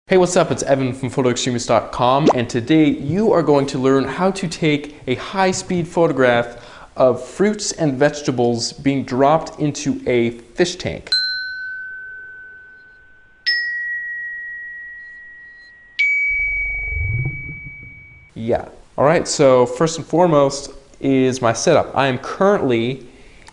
Hey, what's up? It's Evan from Photoextremist.com, and today you are going to learn how to take a high-speed photograph of fruits and vegetables being dropped into a fish tank. Yeah. Alright, so first and foremost is my setup. I am currently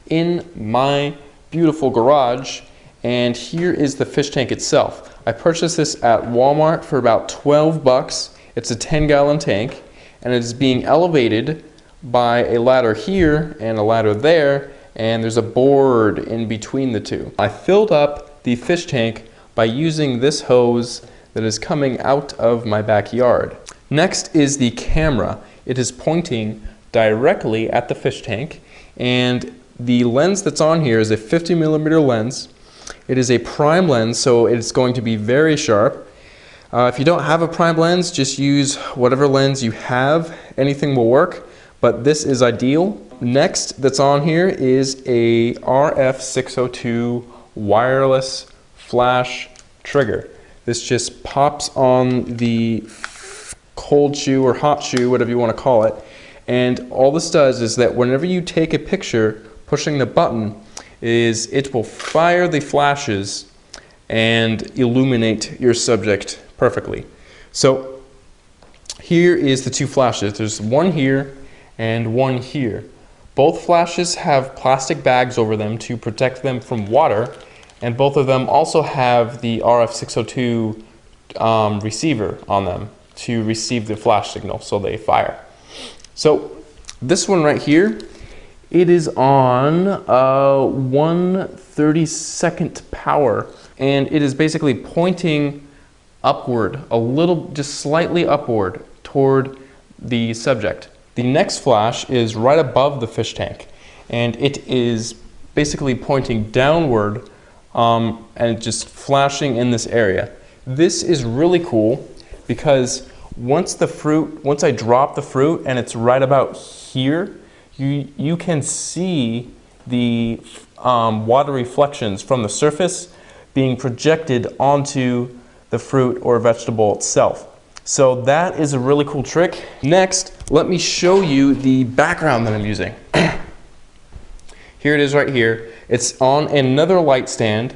in my beautiful garage, and here is the fish tank itself. I purchased this at Walmart for about 12 bucks. It's a 10-gallon tank, and it is being elevated by a ladder here and a ladder there, and there's a board in between the two. I filled up the fish tank by using this hose that is coming out of my backyard. Next is the camera. It is pointing directly at the fish tank, and the lens that's on here is a 50mm lens. It is a prime lens, so it's going to be very sharp. If you don't have a prime lens, just use whatever lens you have. Anything will work, but this is ideal. Next that's on here is a RF602 wireless flash trigger. This just pops on the cold shoe or hot shoe, whatever you want to call it, and all this does is that whenever you take a picture, pushing the button, it will fire the flashes and illuminate your subject perfectly. So here is the two flashes. There's one here and one here. Both flashes have plastic bags over them to protect them from water, and both of them also have the RF602 receiver on them to receive the flash signal so they fire. So this one right here, it is on 1/32 power, and it is basically pointing upward, a little, just slightly upward toward the subject. The next flash is right above the fish tank, and it is basically pointing downward and just flashing in this area. This is really cool because once I drop the fruit and it's right about here, you can see the water reflections from the surface being projected onto the fruit or vegetable itself. So that is a really cool trick. Next, let me show you the background that I'm using. Here it is right here. It's on another light stand,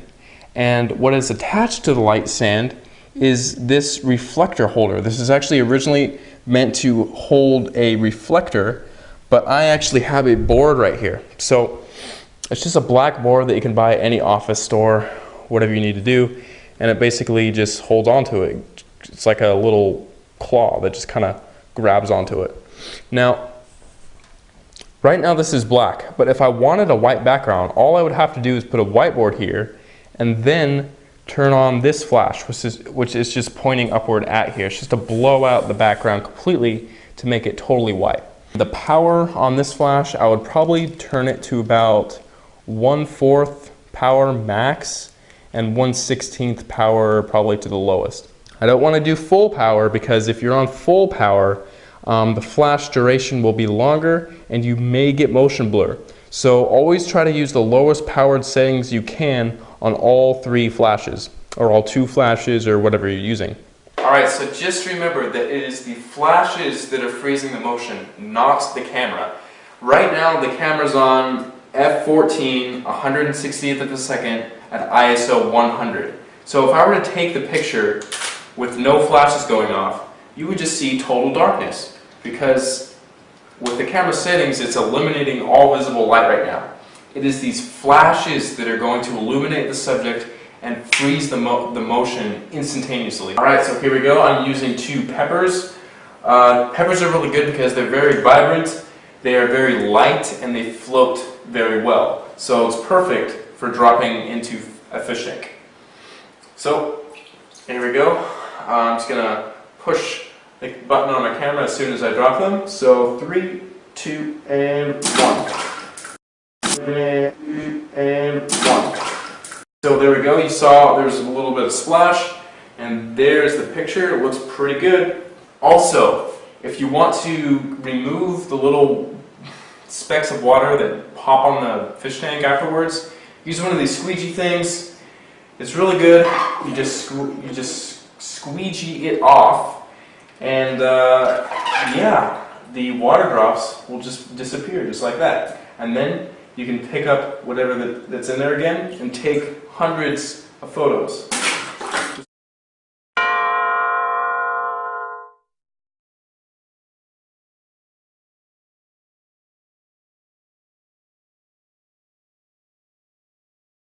and what is attached to the light stand is this reflector holder. This is actually originally meant to hold a reflector, but I actually have a board right here. So it's just a black board that you can buy at any office store, whatever you need to do, and it basically just holds onto it. It's like a little claw that just kind of grabs onto it. Now, right now this is black, but if I wanted a white background, all I would have to do is put a whiteboard here and then turn on this flash, which is just pointing upward at here. It's just to blow out the background completely to make it totally white. The power on this flash, I would probably turn it to about 1/4 power max and 1/16 power probably to the lowest. I don't want to do full power because if you're on full power, the flash duration will be longer and you may get motion blur. So always try to use the lowest powered settings you can on all three flashes, or all two flashes, or whatever you're using. Alright, so just remember that it is the flashes that are freezing the motion, not the camera. Right now the camera's on f/14, 160th of a second at ISO 100. So if I were to take the picture with no flashes going off, you would just see total darkness, because with the camera settings it's eliminating all visible light right now. It is these flashes that are going to illuminate the subject and freeze the motion instantaneously. Alright, so here we go. I'm using two peppers. Peppers are really good because they're very vibrant, they are very light, and they float very well. So it's perfect for dropping into a fish tank. So here we go. I'm just going to push the button on my camera as soon as I drop them. So 3, 2, and 1. And 1. So there we go, you saw there's a little bit of splash, and there's the picture. It looks pretty good. Also, if you want to remove the little specks of water that pop on the fish tank afterwards, use one of these squeegee things. It's really good. You just squeegee it off, and yeah, the water drops will just disappear just like that. And then you can pick up whatever that's in there again and take hundreds of photos.